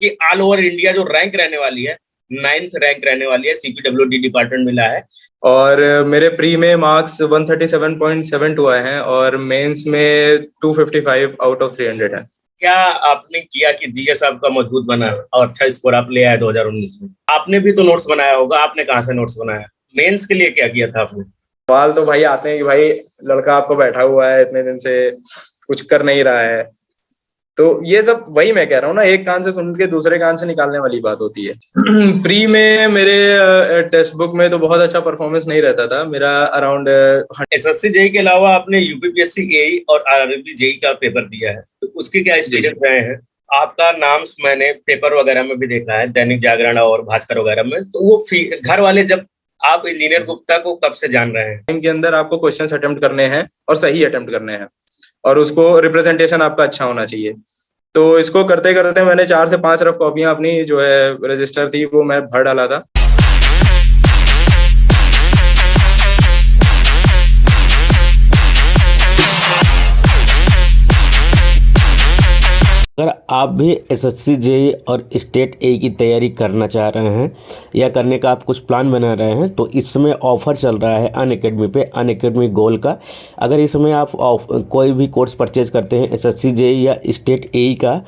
कि all over India जो rank रहने वाली है, 9th रैंक रहने वाली है, CPWD डिपार्टमेंट मिला है। और मेरे प्री में मार्क्स 137.72 आए हैं और मेंस में 255 आउट ऑफ 300 है। क्या आपने किया कि जीएस आपका मजबूत बना और अच्छा स्कोर आप ले आए 2019 में? आपने भी तो नोट्स बनाया होगा, आपने कहाँ से नोट्स बनाया? मेंस के लिए क्या किया था आपने? सवाल तो भाई आते हैं कि भाई लड़का आपको बैठा हुआ है इतने दिन से, कुछ कर नहीं रहा है, तो ये सब वही मैं कह रहा हूँ ना, एक कान से सुन के दूसरे कान से निकालने वाली बात होती है। प्री में मेरे टेक्स्ट बुक में तो बहुत अच्छा परफॉर्मेंस नहीं रहता था मेरा, अराउंड एसएससी जेई के अलावा आपने यूपीपीएससी एई और आरआरबी जेई का पेपर दिया है, तो उसके क्या एक्सपीरियंस रहे हैं? आपका नाम मैंने पेपर वगैरह में भी देखा है, दैनिक जागरण और भास्कर वगैरह में, तो वो घर वाले जब आप इंजीनियर गुप्ता को कब से जान रहे हैं? टाइम के अंदर आपको क्वेश्चंस अटेम्प्ट करने हैं और सही अटेम्प्ट करने हैं, और उसको रिप्रेजेंटेशन आपका अच्छा होना चाहिए। तो इसको करते करते मैंने 4 से 5 रफ कॉपियां अपनी जो है रजिस्टर थी वो मैं भर डाला था। अगर आप भी एसएससी जेई और स्टेट ए की तैयारी करना चाह रहे हैं या करने का आप कुछ प्लान बना रहे हैं, तो इस समय ऑफ़र चल रहा है अनअकैडमी पे, अनअकैडमी गोल्ड का। अगर इस समय आप कोई भी कोर्स परचेज करते हैं एसएससी जेई या स्टेट ए का,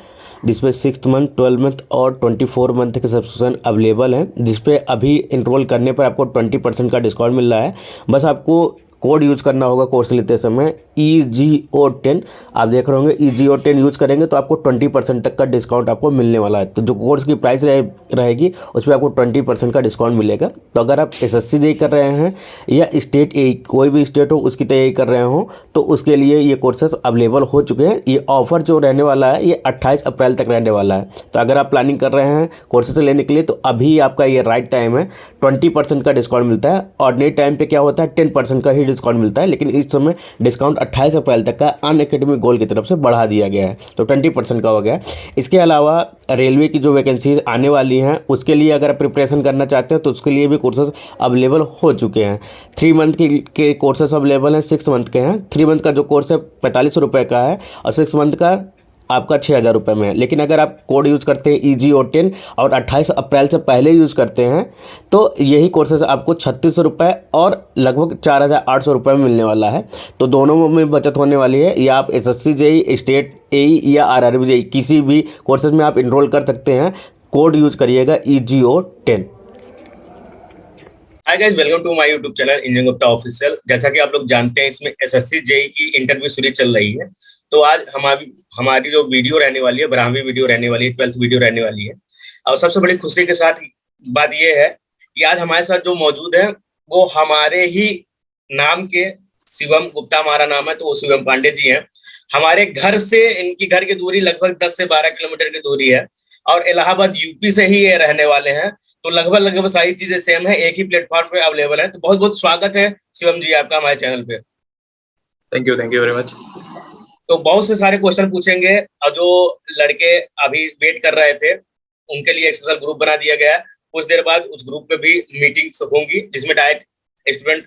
जिसपे 6 मंथ, 12 मंथ और 24 मंथ के सब्सक्रिप्शन अवेलेबल हैं, जिसपे अभी इनरोल करने पर आपको 20% का डिस्काउंट मिल रहा है। बस आपको कोड यूज़ करना होगा कोर्स लेते समय, EGO10। आप देख रहे होंगे EGO10 यूज़ करेंगे तो आपको 20% तक का डिस्काउंट आपको मिलने वाला है। तो जो कोर्स की प्राइस रहेगी उस पर आपको 20% का डिस्काउंट मिलेगा। तो अगर आप एसएससी जेई कर रहे हैं या स्टेट ए, कोई भी स्टेट हो उसकी तैयारी कर रहे हो, तो उसके लिए ये कोर्सेज अवेलेबल हो चुके हैं। ये ऑफ़र जो रहने वाला है ये 28 अप्रैल तक रहने वाला है। तो अगर आप प्लानिंग कर रहे हैं कोर्सेज लेने के लिए तो अभी आपका ये राइट टाइम है। 20% का डिस्काउंट मिलता है, ऑर्डिनरी टाइम पे क्या होता है 10% का ही डिस्काउंट मिलता है, लेकिन इस समय डिस्काउंट 28 अप्रैल तक का अनअकैडमी गोल्ड की तरफ से बढ़ा दिया गया है, तो 20% का हो गया है। इसके अलावा रेलवे की जो वैकेंसीज आने वाली हैं उसके लिए अगर प्रिपरेशन करना चाहते हैं तो उसके लिए भी कोर्सेज अवेलेबल हो चुके हैं। 3 मंथ के कोर्सेज अवेलेबल हैं, 6 मंथ के हैं। 3 मंथ का जो कोर्स है 45 रुपये का है और 6 मंथ का आपका 6,000 रुपये में है। लेकिन अगर आप कोड यूज़ करते हैं EGO10 और 28 अप्रैल से पहले यूज़ करते हैं तो यही कोर्सेज आपको 36 रुपये और लगभग 4,800 रुपये में मिलने वाला है। तो दोनों में बचत होने वाली है। या आप एसएससी जेई, स्टेट एई या आरआरबी जेई किसी भी कोर्सेज में आप इनरोल कर सकते हैं। कोड यूज़ करिएगा EGO10। Hi guys, welcome to my YouTube channel engineer Gupta official. जैसा कि आप लोग जानते हैं इसमें एसएससी जेई की इंटरव्यू सीरीज चल रही है। तो आज हमारी जो वीडियो रहने वाली है, 12वीं वीडियो रहने वाली है, 12th वीडियो रहने वाली है। और सबसे बड़ी खुशी के साथ बात यह है कि आज हमारे साथ जो मौजूद है वो हमारे ही नाम के शिवम गुप्ता हमारा नाम है, तो वो शिवम पांडे जी हैं। हमारे घर से इनकी घर की दूरी लगभग 10 से 12 किलोमीटर की दूरी है और इलाहाबाद यूपी से ही ये रहने वाले हैं। तो लगभग सारी चीजें सेम है, एक ही प्लेटफॉर्म पे अवेलेबल है। तो बहुत बहुत स्वागत है शिवम जी आपका हमारे चैनल पे। Thank you very much. तो बहुत से सारे क्वेश्चन पूछेंगे और जो लड़के अभी वेट कर रहे थे उनके लिए एक स्पेशल ग्रुप बना दिया गया है। कुछ देर बाद उस ग्रुप पे भी मीटिंग्स होंगी जिसमें डायरेक्ट स्टूडेंट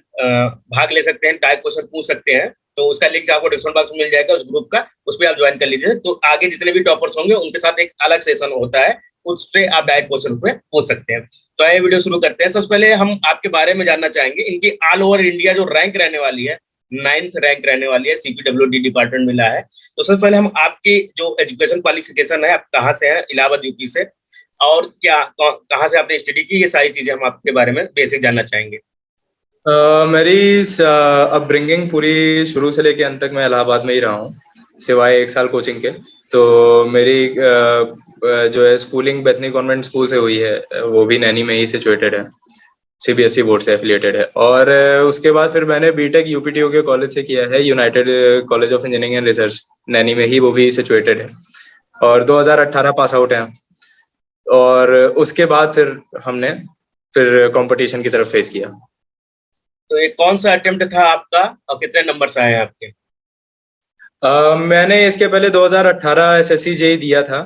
भाग ले सकते हैं, डायरेक्ट क्वेश्चन पूछ सकते हैं। तो उसका लिंक आपको डिस्क्रिप्शन बॉक्स में मिल जाएगा उस ग्रुप का, उस पर आप ज्वाइन कर लीजिए। तो आगे जितने भी टॉपर्स होंगे उनके साथ एक अलग सेशन होता है, उस पे आप डायरेक्ट क्वेश्चन पे पूछ सकते हैं। तो ये वीडियो शुरू करते हैं। सबसे पहले हम आपके बारे में जानना चाहेंगे, इनकी ऑल ओवर इंडिया जो रैंक रहने वाली है, 9th रैंक रहने वाली है, CPWD डिपार्टमेंट मिला है। तो सबसे पहले हम आपकी जो एजुकेशन क्वालिफिकेशन है, आप कहाँ से हैं, इलाहाबाद यूपी से, और कहाँ से आपने स्टडी की, ये सारी चीजें हम आपके बारे में बेसिक जानना चाहेंगे। मेरी अपब्रिंगिंग पूरी शुरू से लेके अंत तक मैं इलाहाबाद में ही रहा हूँ, सिवाय 1 साल कोचिंग के। तो मेरी जो है स्कूलिंग बेथनी कॉन्वेंट स्कूल से हुई है, वो भी नैनी में ही सिचुएटेड है, CBSE बोर्ड से एफिलिएटेड है। और उसके बाद फिर मैंने बीटेक UPTO के कॉलेज से किया है, United college of engineering and research, Naini में ही, वो भी सिचुएटेड है। और 2018 पास आउट है। और उसके बाद फिर हमने कंपटीशन की तरफ फेस किया। तो ये कौन सा अटेम्प्ट था आपका और कितने नंबर्स आए हैं आपके? मैंने इसके पहले 2018 SSC जेई दिया था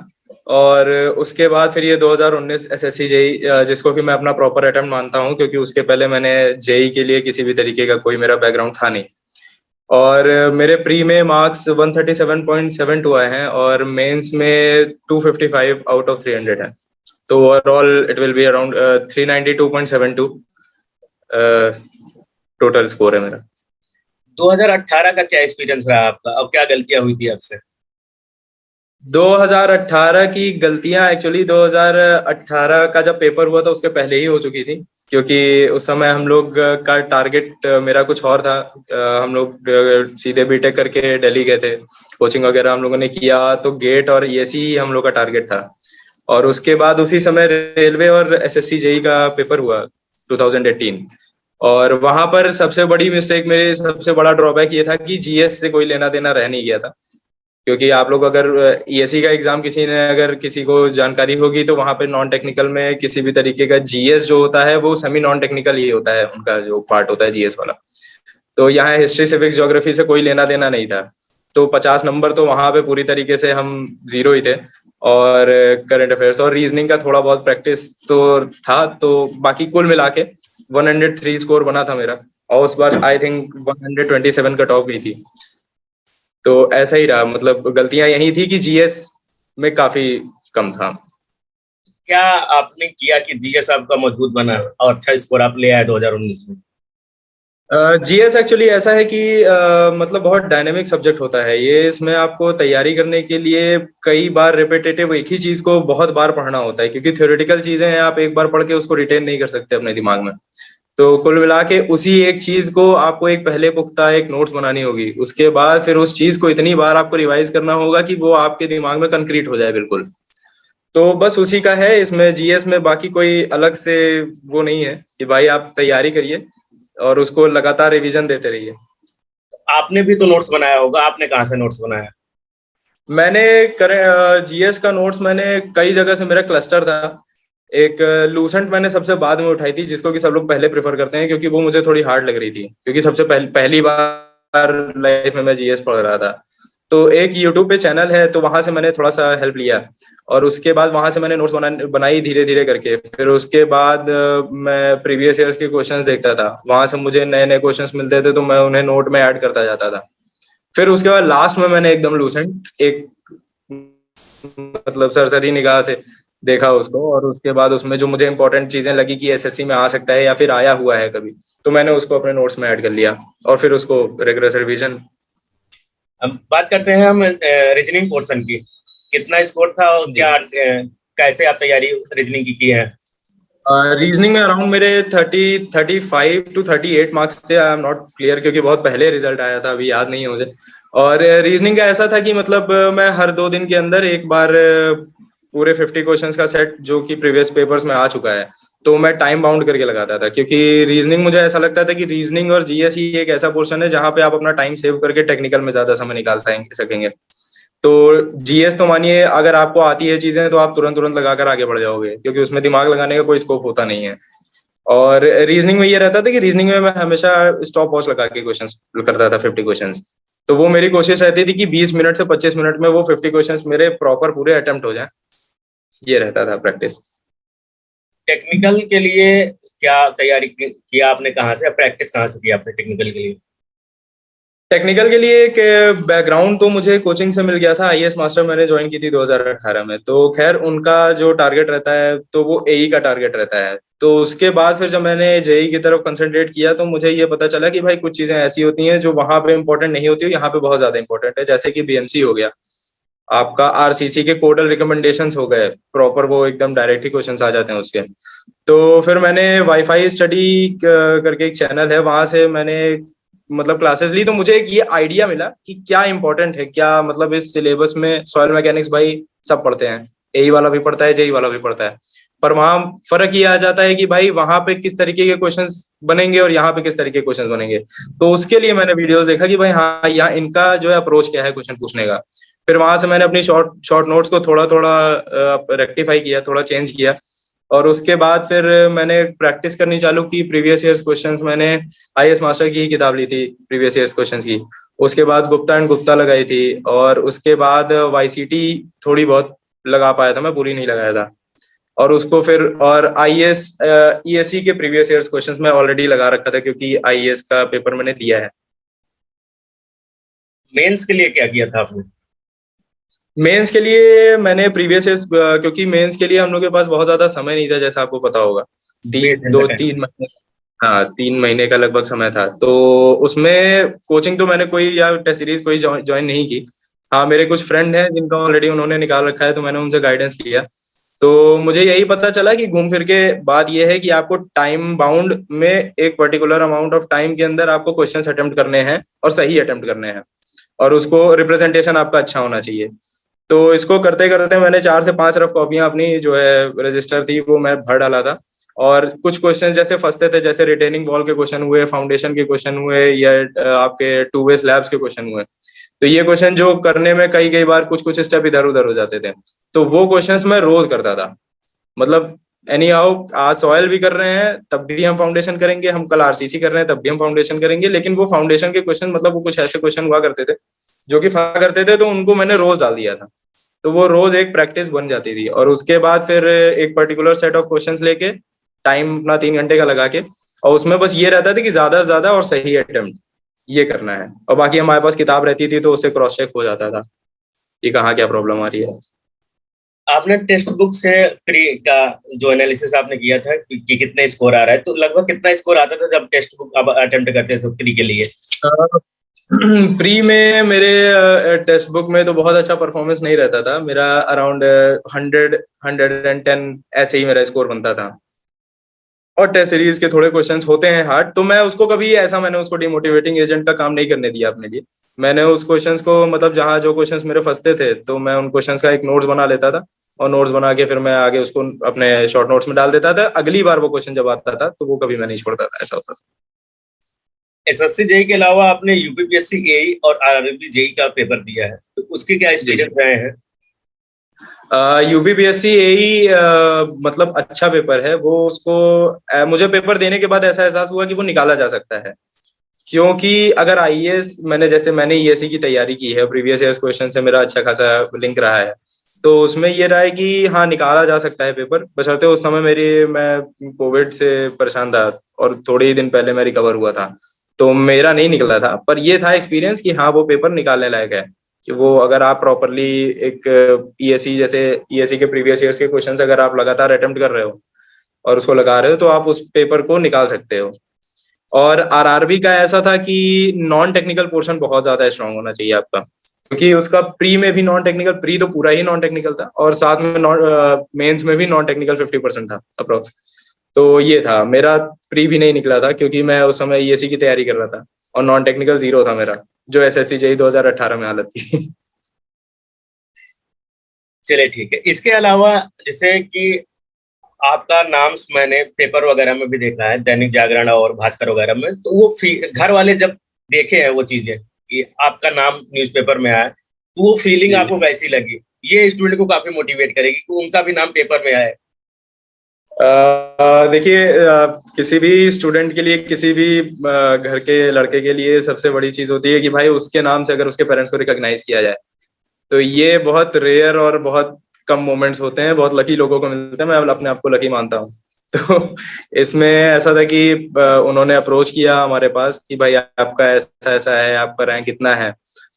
और उसके बाद फिर ये 2019 SSC जेई, जिसको कि मैं अपना प्रॉपर अटेम्प्ट मानता हूँ, क्योंकि उसके पहले मैंने जेई के लिए किसी भी तरीके का कोई मेरा बैकग्राउंड था नहीं। और मेरे प्री में मार्क्स 137.72 आए हैं और मेंस में 255 आउट ऑफ 300 है। तो overall it will be around 392.72 total score है मेरा। 2018 का क्या एक्सपीरियंस रहा आपका और क्या गलतियां हुई थी आपसे? 2018 की गलतियां एक्चुअली 2018 का जब पेपर हुआ था उसके पहले ही हो चुकी थी, क्योंकि उस समय हम लोग का टारगेट मेरा कुछ और था। हम लोग सीधे बीटेक करके दिल्ली गए थे, कोचिंग वगैरह हम लोगों ने किया, तो गेट और ईएससी ही हम लोग का टारगेट था। और उसके बाद उसी समय रेलवे और एसएससी जेई का पेपर हुआ 2018। और वहां पर सबसे बड़ी मिस्टेक मेरी, सबसे बड़ा ड्रॉबैक ये था कि जीएस से कोई लेना देना रह नहीं गया था। क्योंकि आप लोग अगर ईएससी का एग्जाम किसी ने, अगर किसी को जानकारी होगी, तो वहां पे नॉन टेक्निकल में किसी भी तरीके का जीएस जो होता है वो सेमी नॉन टेक्निकल ही होता है, उनका जो पार्ट होता है जीएस वाला। तो यहाँ हिस्ट्री सिविक्स ज्योग्राफी से कोई लेना देना नहीं था। तो 50 नंबर तो वहां पे पूरी तरीके से हम जीरो ही थे। और करंट अफेयर्स और रीजनिंग का थोड़ा बहुत प्रैक्टिस तो था, तो बाकी कुल मिला के 103 स्कोर बना था मेरा। और उस बार आई थिंक 127 कट ऑफ गई थी। तो ऐसा ही रहा, मतलब गलतियां यही थी कि जीएस में काफी कम था। क्या आपने किया कि जीएस आपका मजबूत बना और अच्छा स्कोर आप ले आए 2019 में? जीएस एक्चुअली ऐसा है कि मतलब बहुत डायनेमिक सब्जेक्ट होता है ये। इसमें आपको तैयारी करने के लिए कई बार रिपीटेटिव एक ही चीज को बहुत बार पढ़ना होता है, क्योंकि थ्योरेटिकल चीजें हैं, आप एक बार पढ़ के उसको रिटेन नहीं कर सकते अपने दिमाग में। तो कुल मिला के उसी एक चीज को आपको एक पहले पुख्ता एक नोट्स बनानी होगी, उसके बाद फिर उस चीज को इतनी बार आपको रिवाइज करना होगा कि वो आपके दिमाग में कंक्रीट हो जाए बिल्कुल। तो बस उसी का है इसमें जीएस में, बाकी कोई अलग से वो नहीं है कि भाई आप तैयारी करिए और उसको लगातार रिवीजन देते रहिए। आपने भी तो नोट्स बनाया होगा, आपने कहाँ से नोट्स बनाया? मैंने जीएस का नोट्स मैंने कई जगह से, मेरा क्लस्टर था। एक लूसेंट मैंने सबसे बाद में उठाई थी, जिसको कि सब लोग पहले प्रेफर करते हैं, क्योंकि वो मुझे थोड़ी हार्ड लग रही थी, क्योंकि सबसे पहली बार लाइफ में मैं जीएस पढ़ रहा था। तो एक यूट्यूब पे चैनल है, तो वहां से मैंने थोड़ा सा हेल्प लिया। और उसके बाद वहां से मैंने नोट्स बनाई धीरे धीरे करके। फिर उसके बाद मैं प्रीवियस ईयर्स के क्वेश्चंस देखता था, वहां से मुझे नए नए क्वेश्चंस मिलते थे, तो मैं उन्हें नोट में ऐड करता जाता था। फिर उसके बाद लास्ट में मैंने एकदम लूसेंट एक, मतलब सरसरी निगाह से देखा उसको, और उसके बाद उसमें जो मुझे इंपॉर्टेंट चीजें लगी कि एसएससी में आ सकता है या फिर आया हुआ है कभी, तो मैंने उसको अपने नोट्स में ऐड कर लिया और फिर उसको रेगुलर रिवीजन। अब बात करते हैं हम रीजनिंग पोर्शन की। कितना स्कोर था और जी। क्या कैसे आप तैयारी रीजनिंग की है? रीजनिंग में अराउंड मेरे 35 to 38 मार्क्स थे। आई एम नॉट क्लियर, क्योंकि बहुत पहले रिजल्ट आया था, अभी याद नहीं है मुझे। और रीजनिंग का ऐसा था कि मतलब मैं हर 2 दिन के अंदर एक बार पूरे 50 क्वेश्चंस का सेट, जो कि प्रीवियस पेपर्स में आ चुका है, तो मैं टाइम बाउंड करके लगाता था। क्योंकि रीजनिंग, मुझे ऐसा लगता था कि रीजनिंग और जीएस ही एक ऐसा पोर्शन है जहां पे आप अपना टाइम सेव करके टेक्निकल में ज्यादा समय निकाल सकेंगे। तो जीएस तो मानिए, अगर आपको आती है चीजें तो आप तुरंत तुरंत लगाकर आगे बढ़ जाओगे, क्योंकि उसमें दिमाग लगाने का कोई स्कोप होता नहीं है। और रीजनिंग में ये रहता था कि रीजनिंग में मैं हमेशा स्टॉप वॉच लगा के क्वेश्चंस करता था, 50 क्वेश्चंस। तो वो मेरी कोशिश रहती थी कि 20 मिनट से 25 मिनट में वो 50 क्वेश्चंस मेरे प्रॉपर पूरे अटेम्प्ट हो जाए। ये रहता था प्रैक्टिस। टेक्निकल के लिए क्या तैयारी किया आपने? कहाँ से प्रैक्टिस कहाँ से की आपने टेक्निकल के लिए? टेक्निकल के लिए एक बैकग्राउंड तो मुझे कोचिंग से मिल गया था। आईएएस मास्टर मैंने ज्वाइन की थी 2018 में। तो खैर उनका जो टारगेट रहता है तो वो एई का टारगेट रहता है। तो उसके बाद फिर जब मैंने जेई की तरफ कंसंट्रेट किया, तो मुझे ये पता चला कि भाई कुछ चीजें ऐसी होती हैं जो वहां पे इंपॉर्टेंट नहीं होती, यहाँ पे बहुत ज्यादा इंपॉर्टेंट है। जैसे कि बीएमसी हो गया, आपका आरसीसी के कोडल रिकमेंडेशंस हो गए प्रॉपर, वो एकदम डायरेक्ट ही क्वेश्चंस आ जाते हैं उसके। तो फिर मैंने वाईफाई स्टडी करके एक चैनल है, वहां से मैंने मतलब क्लासेस ली। तो मुझे एक ये आइडिया मिला कि क्या इंपॉर्टेंट है, क्या मतलब इस सिलेबस में सॉइल मैकेनिक्स भाई सब पढ़ते हैं, एई वाला भी पढ़ता है, जेई वाला भी पढ़ता है, पर वहां फर्क ये आ जाता है कि भाई वहां पे किस तरीके के क्वेश्चंस बनेंगे और यहाँ पे किस तरीके के क्वेश्चंस बनेंगे। तो उसके लिए मैंने वीडियोस देखा कि भाई हाँ, यहाँ इनका जो है अप्रोच क्या है क्वेश्चन पूछने का। फिर वहां से मैंने अपनी शॉर्ट शॉर्ट नोट्स को थोड़ा थोड़ा रेक्टिफाई किया, थोड़ा चेंज किया। और उसके बाद फिर मैंने प्रैक्टिस करनी चालू की। प्रीवियस ईयर्स क्वेश्चंस मैंने आईएएस मास्टर की ही किताब ली थी प्रीवियस ईयर्स क्वेश्चंस की। उसके बाद गुप्ता एंड गुप्ता लगाई थी। और उसके बाद वाईसीटी थोड़ी बहुत लगा पाया था मैं, पूरी नहीं लगाया था। और उसको फिर, और आईएएस ईएससी के प्रीवियस ईयर्स क्वेश्चंस मैं ऑलरेडी लगा रखा था, क्योंकि आईएएस का पेपर मैंने दिया है। मेंस के लिए क्या किया था आपने? मेंस के लिए मैंने प्रीवियस क्योंकि मेंस के लिए हम लोग के पास बहुत ज्यादा समय नहीं था, जैसा आपको पता होगा। वेट इन द दो टाइम। तीन महीने, हाँ 3 महीने का लगभग समय था। तो उसमें कोचिंग तो मैंने कोई या टेस्ट सीरीज कोई ज्वाइन नहीं की। हाँ, मेरे कुछ फ्रेंड हैं जिनका ऑलरेडी उन्होंने निकाल रखा है, तो मैंने उनसे गाइडेंस लिया। तो मुझे यही पता चला कि घूम फिर के बात यह है कि आपको टाइम बाउंड में एक पर्टिकुलर अमाउंट ऑफ टाइम के अंदर आपको क्वेश्चंस अटेम्प्ट करने हैं और सही अटेम्प्ट करने हैं, और उसको रिप्रेजेंटेशन आपका अच्छा होना चाहिए। तो इसको करते करते मैंने 4 से 5 रफ कॉपियां अपनी जो है रजिस्टर थी वो मैं भर डाला था। और कुछ क्वेश्चन जैसे फंसते थे, जैसे रिटेनिंग वॉल के क्वेश्चन हुए, फाउंडेशन के क्वेश्चन हुए, या आपके टू वे स्लैब्स के क्वेश्चन हुए। तो ये क्वेश्चन जो करने में कई कई बार कुछ कुछ स्टेप इधर उधर हो जाते थे, तो वो क्वेश्चंस मैं रोज करता था। मतलब एनी हाउ, आज सॉयल भी कर रहे हैं तब भी हम फाउंडेशन करेंगे, हम कल आरसीसी कर रहे हैं तब भी हम फाउंडेशन करेंगे, लेकिन वो फाउंडेशन के क्वेश्चन मतलब वो कुछ ऐसे क्वेश्चन हुआ करते थे जो कि फंसा करते थे, तो उनको मैंने रोज डाल दिया था। तो वो रोज एक प्रैक्टिस बन जाती थी, और उसके बाद फिर एक पर्टिकुलर सेट ऑफ क्वेश्चंस लेके टाइम अपना 3 घंटे का लगा के, और उसमें बस ये रहता था कि ज्यादा से ज्यादा और सही अटेम्प्ट ये करना है, और बाकी हमारे पास किताब रहती थी तो उससे क्रॉस चेक हो जाता था कि कहाँ क्या प्रॉब्लम आ रही है। आपने टेक्स्ट बुक से प्री का जो एनालिसिस आपने किया था कि कितने स्कोर आ रहा है, तो लगभग कितना स्कोर आता था जब टेक्स्ट बुक आप अटेम्प्ट करते थे प्री के लिए? प्री में मेरे टेक्स्ट बुक में तो बहुत अच्छा परफॉर्मेंस नहीं रहता था मेरा, अराउंड 100-110 ऐसे ही मेरा स्कोर बनता था। और टेस्ट सीरीज के थोड़े क्वेश्चंस होते हैं हार्ड, तो मैं उसको कभी ऐसा मैंने उसको डिमोटिवेटिंग एजेंट का काम नहीं करने दिया अपने लिए। मैंने उस क्वेश्चंस को मतलब जहाँ जो क्वेश्चंस मेरे फंसते थे तो मैं उन क्वेश्चंस का एक नोट्स बना लेता था, और नोट्स बना के फिर मैं आगे उसको अपने शॉर्ट नोट्स में डाल देता था। अगली बार वो क्वेश्चन जब आता था तो वो कभी मैं नहीं छोड़ता था, ऐसा होता था। एसएससी जेई के अलावा आपने यूपीपीएससी एई और आरआरबी जेई का पेपर दिया है, तो उसके क्या एक्सपीरियंस रहे हैं? यूपीपीएससी यही मतलब अच्छा पेपर है वो। उसको मुझे पेपर देने के बाद ऐसा एहसास हुआ कि वो निकाला जा सकता है, क्योंकि अगर आईएएस मैंने ईएससी की तैयारी की है, प्रीवियस ईयर्स क्वेश्चन से मेरा अच्छा खासा लिंक रहा है, तो उसमें ये रहा है कि हाँ निकाला जा सकता है पेपर, बशर्ते उस समय मैं कोविड से परेशान था और थोड़े ही दिन पहले मैं रिकवर हुआ था, तो मेरा नहीं निकला था। पर ये था एक्सपीरियंस कि हाँ वो पेपर निकालने लायक है, कि वो अगर आप प्रॉपरली एक ईएससी जैसे ईएससी के प्रीवियस ईयर्स के क्वेश्चन अगर आप लगातार अटेम्प्ट कर रहे हो और उसको लगा रहे हो तो आप उस पेपर को निकाल सकते हो। और आरआरबी का ऐसा था कि नॉन टेक्निकल पोर्शन बहुत ज्यादा स्ट्रांग होना चाहिए आपका, क्योंकि उसका प्री में भी नॉन टेक्निकल, प्री तो पूरा ही नॉन टेक्निकल था, और साथ में मेंस में भी नॉन टेक्निकल 50% था अप्रोक्स। तो ये था मेरा, प्री भी नहीं निकला था क्योंकि मैं उस समय ईएससी की तैयारी कर रहा था, और नॉन टेक्निकल 0 था मेरा, जो एसएससी जेई 2018 में हालत थी। चलिए ठीक है। इसके अलावा जैसे कि आपका नाम मैंने पेपर वगैरह में भी देखा है, दैनिक जागरण और भास्कर वगैरह में, तो वो घर वाले जब देखे हैं वो चीजें कि आपका नाम न्यूज़पेपर में आया, तो वो फीलिंग जी। आपको कैसी लगी? ये स्टूडेंट को काफी मोटिवेट करेगी कि उनका भी नाम पेपर में आए। देखिए, किसी भी स्टूडेंट के लिए, किसी भी घर के लड़के के लिए सबसे बड़ी चीज होती है कि भाई उसके नाम से अगर उसके पेरेंट्स को रिकॉग्नाइज किया जाए। तो ये बहुत रेयर और बहुत कम मोमेंट्स होते हैं, बहुत लकी लोगों को मिलते हैं, मैं अपने आप को लकी मानता हूँ। तो इसमें ऐसा था कि उन्होंने अप्रोच किया हमारे पास कि भाई आपका ऐसा ऐसा है, आपका रैंक कितना है।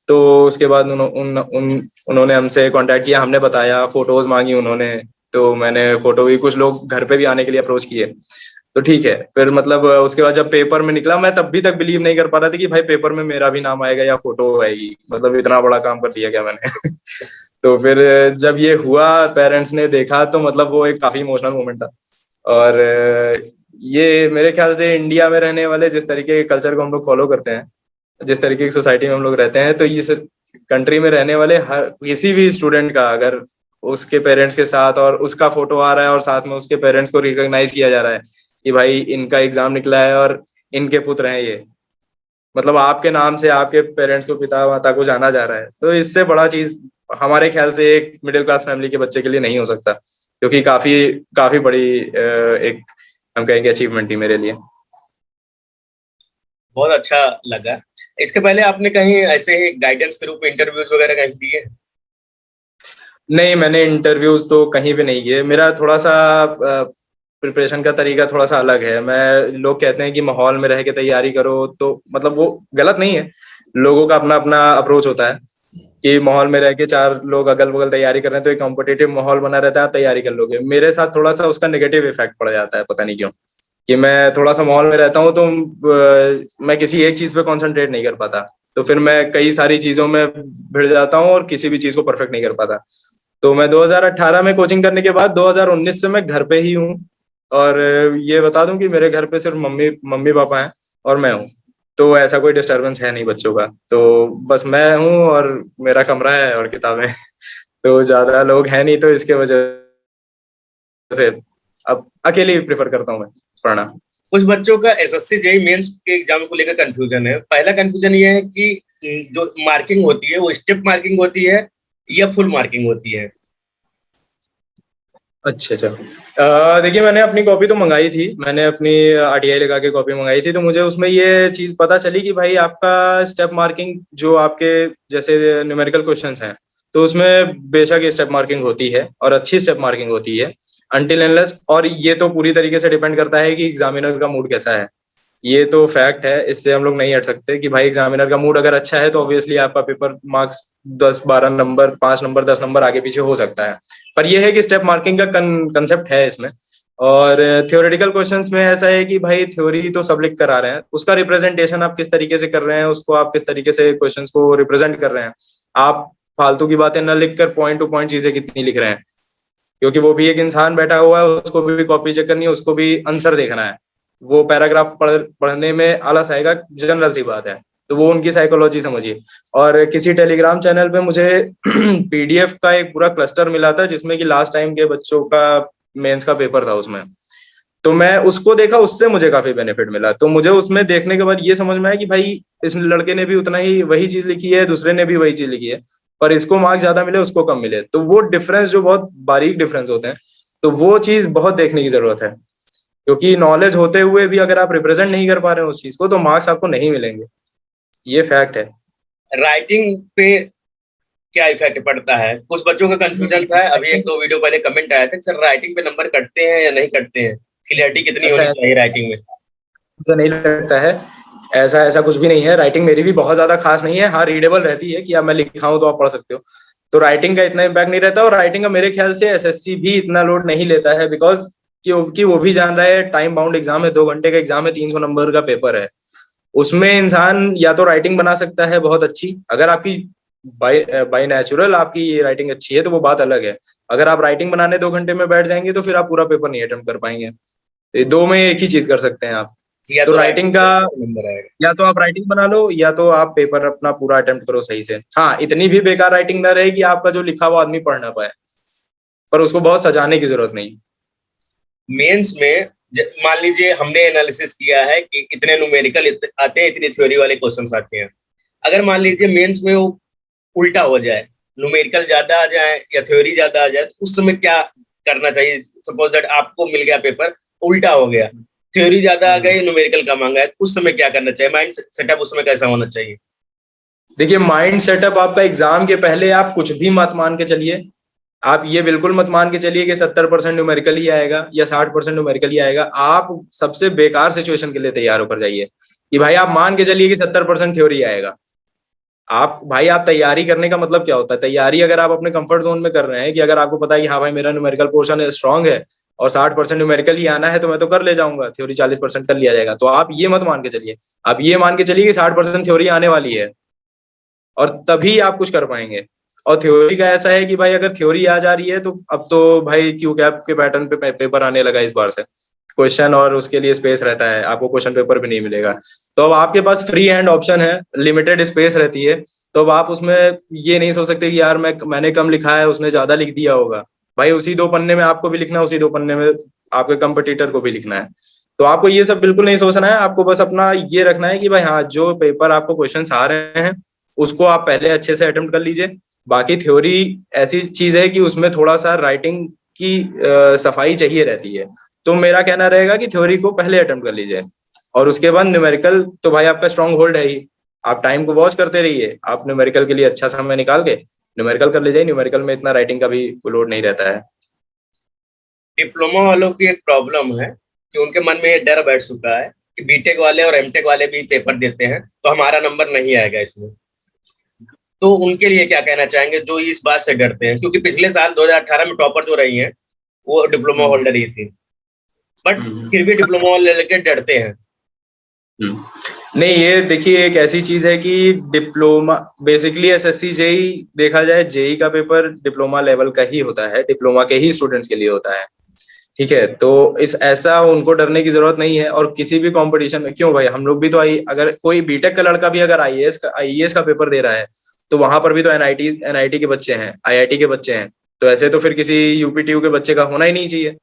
तो उसके बाद उन्होंने हमसे कांटेक्ट किया, हमने बताया, फोटोज मांगी उन्होंने, तो मैंने फोटो भी, कुछ लोग घर पे भी आने के लिए अप्रोच किए। तो ठीक है, फिर मतलब उसके बाद जब पेपर में निकला, मैं तब भी तक बिलीव नहीं कर पा रहा था कि भाई पेपर में मेरा भी नाम आएगा या फोटो आएगी, मतलब इतना बड़ा काम कर दिया क्या मैंने। तो फिर जब ये हुआ, पेरेंट्स ने देखा, तो मतलब वो एक काफी इमोशनल मोमेंट था। और ये मेरे ख्याल से इंडिया में रहने वाले जिस तरीके के कल्चर को हम लोग फॉलो करते हैं, जिस तरीके की सोसाइटी में हम लोग रहते हैं, तो इस कंट्री में रहने वाले हर किसी भी स्टूडेंट का अगर उसके पेरेंट्स के साथ और उसका फोटो आ रहा है और साथ में उसके पेरेंट्स को रिकॉग्नाइज किया जा रहा है कि भाई इनका एग्जाम निकला है और इनके पुत्र हैं ये, मतलब आपके नाम से आपके पेरेंट्स को, पिता माता को जाना जा रहा है, तो इससे बड़ा चीज हमारे ख्याल से एक मिडिल क्लास फैमिली के बच्चे के लिए नहीं हो सकता, क्योंकि काफी काफी बड़ी एक हम कहेंगे अचीवमेंट थी मेरे लिए। बहुत अच्छा लगा। इसके पहले आपने कहीं ऐसे ही गाइडेंस के रूप में इंटरव्यूज वगैरह कहीं दिए? नहीं, मैंने इंटरव्यूज तो कहीं भी नहीं किए। मेरा थोड़ा सा प्रिपरेशन का तरीका थोड़ा सा अलग है। मैं, लोग कहते हैं कि माहौल में रह के तैयारी करो, तो मतलब वो गलत नहीं है, लोगों का अपना अपना अप्रोच होता है कि माहौल में रह के 4 लोग अगल बगल तैयारी कर रहे हैं तो एक कॉम्पिटिटिव माहौल बना रहता है, आप तैयारी कर लोगे। मेरे साथ थोड़ा सा उसका नेगेटिव इफेक्ट पड़ जाता है, पता नहीं क्यों, कि मैं थोड़ा सा माहौल में रहता हूँ तो मैं किसी एक चीज पे कंसंट्रेट नहीं कर पाता, तो फिर मैं कई सारी चीजों में भिड़ जाता हूँ और किसी भी चीज को परफेक्ट नहीं कर पाता। तो मैं 2018 में कोचिंग करने के बाद 2019 से मैं घर पे ही हूँ। और ये बता दूं कि मेरे घर पे सिर्फ मम्मी मम्मी पापा हैं और मैं हूँ। तो ऐसा कोई डिस्टरबेंस है नहीं बच्चों का, तो बस मैं हूँ और मेरा कमरा है और किताबें। तो ज्यादा लोग हैं नहीं, तो इसके वजह से अब अकेले ही प्रेफर करता हूँ मैं पढ़ना। कुछ बच्चों का एसएससी जेई मेंस के एग्जाम को लेकर कंफ्यूजन है। पहला कंफ्यूजन ये है कि जो मार्किंग होती है वो स्टेप मार्किंग होती है या फुल मार्किंग होती है। अच्छा अच्छा। देखिए, मैंने अपनी कॉपी तो मंगाई थी, मैंने अपनी आरटीआई लगा के कॉपी मंगाई थी, तो मुझे उसमें ये चीज पता चली कि भाई आपका स्टेप मार्किंग जो आपके जैसे न्यूमेरिकल क्वेश्चंस हैं, तो उसमें बेशक स्टेप मार्किंग होती है और अच्छी स्टेप मार्किंग होती है अनटिल एंडलेस। और ये तो पूरी तरीके से डिपेंड करता है कि एग्जामिनर का मूड कैसा है। ये तो फैक्ट है, इससे हम लोग नहीं हट सकते कि भाई एग्जामिनर का मूड अगर अच्छा है तो ऑब्वियसली आपका paper marks 10-12 number, 5 number, 10 number आगे पीछे हो सकता है। पर यह है कि स्टेप मार्किंग का कंसेप्ट है इसमें। और थ्योरेटिकल क्वेश्चंस में ऐसा है कि भाई थ्योरी तो सब लिख कर आ रहे हैं, उसका रिप्रेजेंटेशन आप किस तरीके से कर रहे हैं, उसको आप किस तरीके से क्वेश्चंस को रिप्रेजेंट कर रहे हैं। आप फालतू की बातें न लिख कर पॉइंट टू पॉइंट चीजें कितनी लिख रहे हैं, क्योंकि वो भी एक इंसान बैठा हुआ है, उसको भी कॉपी चेक करनी है, उसको भी आंसर देखना है। वो पैराग्राफ पढ़ने में आलस आएगा, जनरल सी बात है। तो वो उनकी साइकोलॉजी समझिए। और किसी टेलीग्राम चैनल पे मुझे पीडीएफ का एक पूरा क्लस्टर मिला था जिसमें कि लास्ट टाइम के बच्चों का मेंस का पेपर था उसमें। तो मैं उसको देखा, उससे मुझे काफी बेनिफिट मिला। तो मुझे उसमें देखने के बाद ये समझ में आया कि भाई इस लड़के ने भी उतना ही वही चीज लिखी है, दूसरे ने भी वही चीज लिखी है, पर इसको मार्क्स ज्यादा मिले, उसको कम मिले। तो वो डिफरेंस जो बहुत बारीक डिफरेंस होते हैं, तो वो चीज बहुत देखने की जरूरत है। क्योंकि नॉलेज होते हुए भी अगर आप रिप्रेजेंट नहीं कर पा रहे हो उस चीज को, तो मार्क्स आपको नहीं मिलेंगे। ये फैक्ट है। राइटिंग पे क्या इफेक्ट पड़ता है? कुछ बच्चों का कंफ्यूजन था, अभी 1-2 वीडियो पहले कमेंट आया था कि सर राइटिंग पे नंबर कटते हैं या नहीं कटते हैं, क्लियरिटी कितनी ऐसा होनी चाहिए राइटिंग में? मुझे नहीं लगता है। ऐसा ऐसा कुछ भी नहीं है। राइटिंग मेरी भी बहुत ज्यादा खास नहीं है, हाँ रीडेबल रहती है कि अब मैं लिखा हूं तो आप पढ़ सकते हो। तो राइटिंग का इतना इम्पैक्ट नहीं रहता। और राइटिंग का मेरे ख्याल से एसएससी भी इतना लोड नहीं लेता है, बिकॉज क्योंकि वो भी जान रहा है टाइम बाउंड एग्जाम है, 2 घंटे का एग्जाम है, 300 नंबर का पेपर है। उसमें इंसान या तो राइटिंग बना सकता है बहुत अच्छी, अगर आपकी बाय बाय नेचुरल आपकी ये राइटिंग अच्छी है तो वो बात अलग है। अगर आप राइटिंग बनाने 2 घंटे में बैठ जाएंगे तो फिर आप पूरा पेपर नहीं अटेम्प्ट कर पाएंगे। तो ये दो में एक ही चीज कर सकते हैं आप। या तो तो राइटिंग राइटिंग का नंबर आएगा। या तो आप राइटिंग बना लो या तो आप पेपर अपना पूरा अटेम्प्ट करो सही से। हाँ, इतनी भी बेकार राइटिंग ना रहे कि आपका जो लिखा हुआ आदमी पढ़ ना पाए, पर उसको बहुत सजाने की जरूरत नहीं। मेंस में मान लीजिए हमने एनालिसिस किया है कि इतने न्यूमेरिकल आते हैं, इतनी थ्योरी वाले क्वेश्चंस आते हैं। अगर मान लीजिए मेंस में वो उल्टा हो जाए, न्यूमेरिकल ज्यादा आ जाए या थ्योरी ज्यादा आ जाए, तो उस समय क्या करना चाहिए? सपोज दैट आपको मिल गया पेपर, उल्टा हो गया, थ्योरी ज्यादा आ गई, न्यूमेरिकल कम आ गया, तो उस समय क्या करना चाहिए? माइंड सेटअप उस समय कैसा होना चाहिए? देखिए, माइंड सेटअप आपका एग्जाम के पहले आप कुछ भी मत मान के चलिए। आप ये बिल्कुल मत मान के चलिए कि 70% न्यूमेरिकल ही आएगा या 60% न्यूमेरिकल ही आएगा। आप सबसे बेकार सिचुएशन के लिए तैयार होकर जाइए कि भाई आप मान के चलिए कि 70% थ्योरी आएगा। आप भाई आप तैयारी करने का मतलब क्या होता है? तैयारी अगर आप अपने कंफर्ट जोन में कर रहे हैं कि अगर आपको पता है कि हाँ भाई मेरा न्यूमेरिकल पोर्शन स्ट्रांग है और 60% न्यूमेरिकल ही आना है, तो मैं तो कर ले जाऊंगा, थ्योरी 40% कर लिया जाएगा। तो आप ये मत मान के चलिए। आप ये मान के चलिए कि 60% थ्योरी आने वाली है और तभी आप कुछ कर पाएंगे। और थ्योरी का ऐसा है कि भाई अगर थ्योरी आ जा रही है तो अब तो भाई क्यू कैप के पैटर्न पे पेपर आने लगा इस बार से क्वेश्चन, और उसके लिए स्पेस रहता है, आपको क्वेश्चन पेपर भी नहीं मिलेगा। तो अब आपके पास फ्री हैंड ऑप्शन है, लिमिटेड स्पेस रहती है। तो अब आप उसमें ये नहीं सोच सकते कि यार मैंने कम लिखा है, उसने ज्यादा लिख दिया होगा। भाई उसी 2 पन्ने में आपको भी लिखना है, उसी 2 पन्ने में आपके कंपटीटर को भी लिखना है। तो आपको ये सब बिल्कुल नहीं सोचना है। आपको बस अपना ये रखना है कि भाई हाँ, जो पेपर आपको क्वेश्चन आ रहे हैं उसको आप पहले अच्छे से अटेम्प्ट कर लीजिए। बाकी थ्योरी ऐसी चीज है कि उसमें थोड़ा सा राइटिंग की सफाई चाहिए रहती है। तो मेरा कहना रहेगा कि थ्योरी को पहले अटेम्प्ट कर लीजिए और उसके बाद न्यूमेरिकल तो भाई आपका स्ट्रॉन्ग होल्ड है ही। आप टाइम को वॉच करते रहिए, आप न्यूमेरिकल के लिए अच्छा समय निकाल के न्यूमेरिकल कर लीजिए। न्यूमेरिकल में इतना राइटिंग का भी लोड नहीं रहता है। डिप्लोमा वालों की एक प्रॉब्लम है कि उनके मन में ये डर बैठ चुका है कि बीटेक वाले और एमटेक वाले भी पेपर देते हैं तो हमारा नंबर नहीं आएगा इसमें, तो उनके लिए क्या कहना चाहेंगे जो इस बात से डरते हैं? क्योंकि पिछले साल 2018 में टॉपर जो रही हैं वो डिप्लोमा होल्डर ही थी, बट फिर भी डिप्लोमा ले लेके डरते हैं। नहीं, ये देखिए एक ऐसी चीज है कि डिप्लोमा बेसिकली एसएससी जेई देखा जाए, जेई का पेपर डिप्लोमा लेवल का ही होता है, डिप्लोमा के ही स्टूडेंट्स के लिए होता है। ठीक है, तो इस ऐसा उनको डरने की जरूरत नहीं है। और किसी भी कंपटीशन में क्यों भाई, हम लोग भी तो अगर कोई बीटेक का लड़का भी अगर आईएएस का पेपर दे रहा है तो वहां पर भी तो एनआईटी के बच्चे हैं, आईआईटी के बच्चे हैं, तो ऐसे तो फिर किसी यूपीटीयू के बच्चे का होना ही नहीं चाहिए,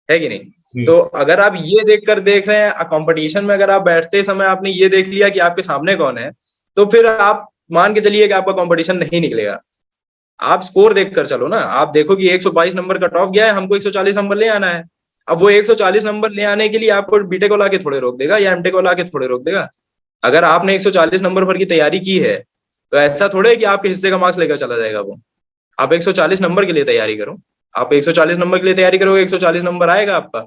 है कि नहीं? तो अगर आप ये देख रहे हैं कंपटीशन में, अगर आप बैठते समय आपने ये देख लिया कि आपके सामने कौन है, तो फिर आप मान के चलिए कि आपका कंपटीशन नहीं निकलेगा। आप स्कोर देखकर चलो ना, आप देखो कि 122 नंबर कट ऑफ गया है, हमको 140 नंबर ले आना है। अब वो 140 नंबर ले आने के लिए आपको बीटेक वाला के थोड़े रोक देगा या एमटेक वाला के थोड़े रोक देगा। अगर आपने 140 नंबर पर की तैयारी की है तो ऐसा थोड़े है कि आपके हिस्से का मार्क्स लेकर चला जाएगा वो। आप 140 नंबर के लिए तैयारी करो, आप 140 नंबर के लिए तैयारी करोगे, 140 नंबर आएगा आपका,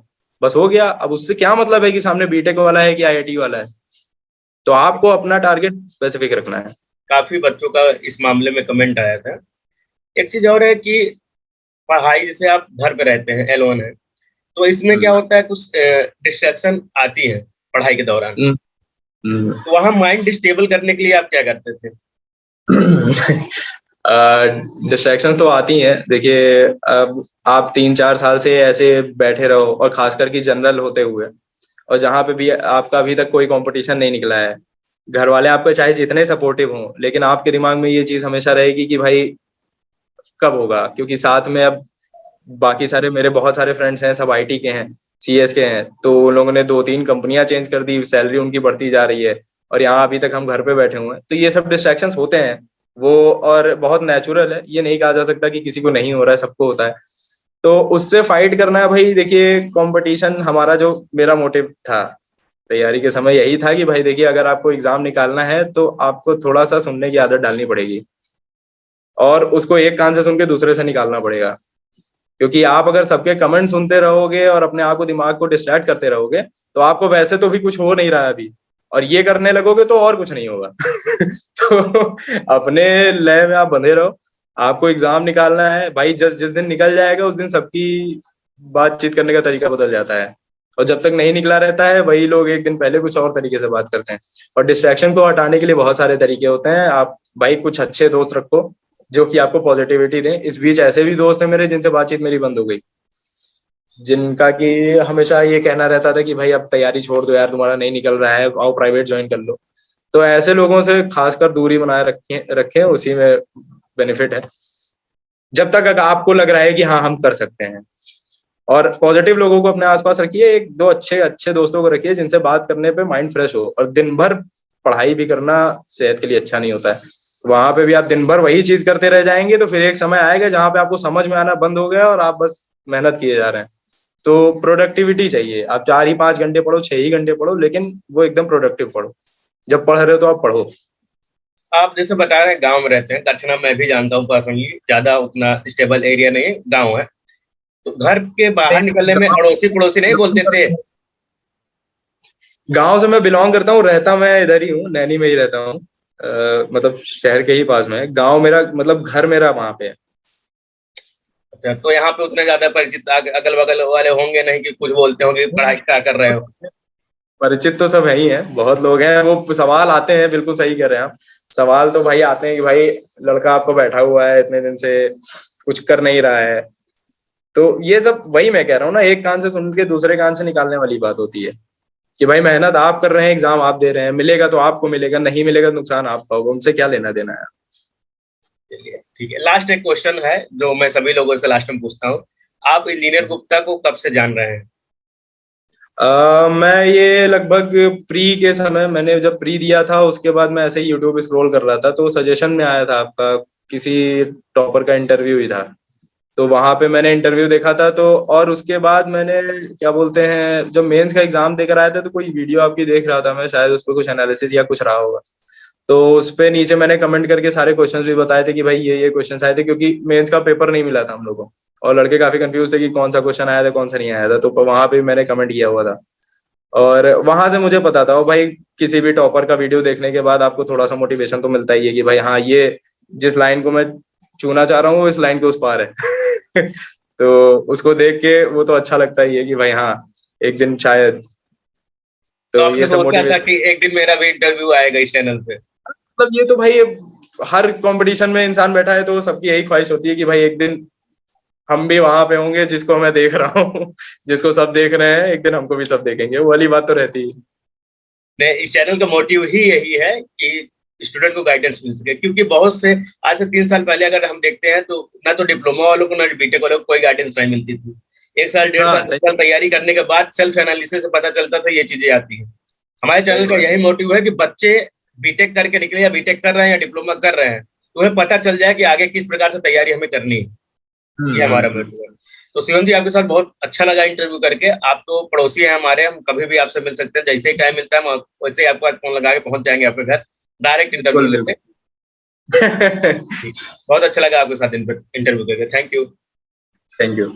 बस हो गया। अब उससे क्या मतलब है कि सामने बीटेक वाला है कि आईआईटी वाला है? तो आपको अपना टारगेट स्पेसिफिक रखना है। काफी बच्चों का इस मामले में कमेंट आया था। एक चीज और है कि पढ़ाई, जैसे आप घर पे रहते हैं, एलोन है, तो इसमें क्या होता है, कुछ डिस्ट्रैक्शन आती है पढ़ाई के दौरान, तो वहां माइंड डिस्टेबल करने के लिए आप क्या करते थे? डिस्ट्रैक्शन तो आती हैं। देखिए, अब आप 3-4 साल से ऐसे बैठे रहो, और खासकर कि जनरल होते हुए, और जहाँ पे भी आपका अभी तक कोई कंपटीशन नहीं निकला है, घर वाले आपके चाहे जितने सपोर्टिव हों, लेकिन आपके दिमाग में ये चीज हमेशा रहेगी कि भाई कब होगा। क्योंकि साथ में अब बाकी सारे मेरे बहुत सारे फ्रेंड्स हैं, सब आईटी के हैं, सीएस के हैं, तो उन लोगों ने 2-3 कंपनियां चेंज कर दी, सैलरी उनकी बढ़ती जा रही है, और यहाँ अभी तक हम घर पे बैठे हुए हैं। तो ये सब डिस्ट्रैक्शंस होते हैं वो, और बहुत नेचुरल है, ये नहीं कहा जा सकता कि किसी को नहीं हो रहा है, सबको होता है। तो उससे फाइट करना है भाई। देखिए, कंपटीशन हमारा, जो मेरा मोटिव था तैयारी के समय, यही था कि भाई देखिए, अगर आपको एग्जाम निकालना है तो आपको थोड़ा सा सुनने की आदत डालनी पड़ेगी, और उसको एक कान से सुन के दूसरे से निकालना पड़ेगा। क्योंकि आप अगर सबके कमेंट सुनते रहोगे और अपने आप को, दिमाग को डिस्ट्रैक्ट करते रहोगे, तो आपको वैसे तो भी कुछ हो नहीं रहा है अभी, और ये करने लगोगे तो और कुछ नहीं होगा। तो अपने लय में आप बंधे रहो, आपको एग्जाम निकालना है भाई, जिस दिन निकल जाएगा उस दिन सबकी बातचीत करने का तरीका बदल जाता है, और जब तक नहीं निकला रहता है वही लोग एक दिन पहले कुछ और तरीके से बात करते हैं। और डिस्ट्रैक्शन को हटाने के लिए बहुत सारे तरीके होते हैं। आप भाई कुछ अच्छे दोस्त रखो जो कि आपको पॉजिटिविटी दें। इस बीच ऐसे भी दोस्त हैं मेरे जिनसे बातचीत मेरी बंद हो गई, जिनका कि हमेशा ये कहना रहता था कि भाई अब तैयारी छोड़ दो यार, तुम्हारा नहीं निकल रहा है, आओ प्राइवेट ज्वाइन कर लो। तो ऐसे लोगों से खासकर दूरी बनाए रखें, उसी में बेनिफिट है। जब तक अगर आपको लग रहा है कि हाँ हम कर सकते हैं, और पॉजिटिव लोगों को अपने आसपास रखिए, 1-2 अच्छे दोस्तों को रखिए जिनसे बात करने पे माइंड फ्रेश हो। और दिन भर पढ़ाई भी करना सेहत के लिए अच्छा नहीं होता है, वहां पे भी आप दिन भर वही चीज करते रह जाएंगे तो फिर एक समय आएगा जहां पे आपको समझ में आना बंद हो गया और आप बस मेहनत किए जा रहे हैं। तो प्रोडक्टिविटी चाहिए। आप 4 ही 5 घंटे पढ़ो, 6 ही घंटे पढ़ो, लेकिन वो एकदम प्रोडक्टिव पढ़ो। जब पढ़ रहे हो तो आप पढ़ो। आप जैसे बता रहे हैं गांव में रहते हैं, दक्षिणा मैं भी जानता हूँ पर्सनली, ज्यादा उतना स्टेबल एरिया नहीं, गांव है, तो घर के बाहर निकलने में अड़ोसी पड़ोसी नहीं बोलते थे? गांव से मैं बिलोंग करता हूँ, रहता मैं इधर ही हूँ, नैनी में ही रहता हूँ। मतलब शहर के ही पास में है गांव मेरा, मतलब घर मेरा वहां पे है। अच्छा, तो यहाँ पे उतने ज्यादा परिचित अगल बगल वाले होंगे नहीं कि कुछ बोलते होंगे पढ़ाई क्या कर रहे हो? परिचित तो सब है ही है, बहुत लोग हैं। वो सवाल आते हैं, बिल्कुल सही कह रहे हैं आप। सवाल तो भाई आते हैं कि भाई लड़का आपको बैठा हुआ है इतने दिन से, कुछ कर नहीं रहा है। तो ये सब वही मैं कह रहा हूँ ना, एक कान से सुन के दूसरे कान से निकालने वाली बात होती है कि भाई मेहनत आप कर रहे हैं, एग्जाम आप दे रहे हैं, मिलेगा तो आपको मिलेगा, नहीं मिलेगा तो नुकसान आपका होगा, उनसे क्या लेना देना है। चलिए ठीक है, लास्ट एक क्वेश्चन है जो मैं सभी लोगों से लास्ट में पूछता हूँ। आप इंजीनियर गुप्ता को कब से जान रहे हैं? मैं ये लगभग प्री के समय, मैंने जब प्री दिया था उसके बाद मैं ऐसे ही यूट्यूब स्क्रॉल कर रहा था, तो सजेशन में आया था आपका, किसी टॉपर का इंटरव्यू ही था, तो वहां पे मैंने इंटरव्यू देखा था। तो और उसके बाद मैंने क्या बोलते हैं, जब मेंस का एग्जाम देकर आया था तो कोई वीडियो आपकी देख रहा था मैं, शायद उस पर कुछ एनालिसिस या कुछ रहा होगा, तो उस पे नीचे मैंने कमेंट करके सारे क्वेश्चंस भी बताए थे कि भाई ये क्वेश्चंस आए थे, क्योंकि मेंस का पेपर नहीं मिला था हम लोगों को, और लड़के काफी कंफ्यूज थे कि कौन सा क्वेश्चन आया था कौन सा नहीं आया था, तो वहां पे मैंने कमेंट किया हुआ था। और वहां से मुझे पता था, और भाई किसी भी टॉपर का वीडियो देखने के बाद आपको थोड़ा सा मोटिवेशन तो मिलता ही है कि भाई हाँ, ये जिस लाइन को मैं छूना चाह रहा हूँ वो इस लाइन के उस पार है। तो उसको देख के वो तो अच्छा लगता ही है कि भाई हाँ, एक दिन शायद। तो तो आपने ये सब सोचा था मोटिवेशन, कि एक दिन मेरा भी इंटरव्यू आएगा इस चैनल पे? मतलब ये तो भाई हर कंपटीशन में इंसान बैठा है तो सबकी यही ख्वाहिश होती है कि भाई एक दिन हम भी वहां पे होंगे जिसको मैं देख रहा हूँ। जिसको सब देख रहे हैं, एक दिन हमको भी सब देखेंगे, वो वाली बात तो रहती है। ने इस चैनल का मोटिव ही यही है कि स्टूडेंट को गाइडेंस मिल सके, क्योंकि बहुत से आज से 3 साल पहले अगर हम देखते हैं तो ना तो डिप्लोमा वालों को ना बीटेक वालों को कोई गाइडेंस नहीं मिलती थी। 1 साल 1.5 साल हाँ 2 साल सही। तैयारी करने के बाद सेल्फ एनालिसिस से पता चलता था ये चीजें आती है। हमारे सही चैनल का बात। यही मोटिव है कि बच्चे बीटेक करके निकले या बीटेक कर रहे हैं या डिप्लोमा कर रहे हैं, तो उन्हें पता चल जाए कि आगे किस प्रकार से तैयारी हमें करनी है। ये हमारा मोटिव है। तो शिवम जी, आपके साथ बहुत अच्छा लगा इंटरव्यू करके। आप तो पड़ोसी हैं हमारे, हम कभी भी आपसे मिल सकते हैं, जैसे ही टाइम मिलता है हम वैसे ही आपको आज फोन लगा के पहुंच जाएंगे आपके घर, डायरेक्ट इंटरव्यू बिल्कुल लेते। बिल्कुल। बहुत अच्छा लगा आपके साथ इंटरव्यू करके। Thank you. Thank you.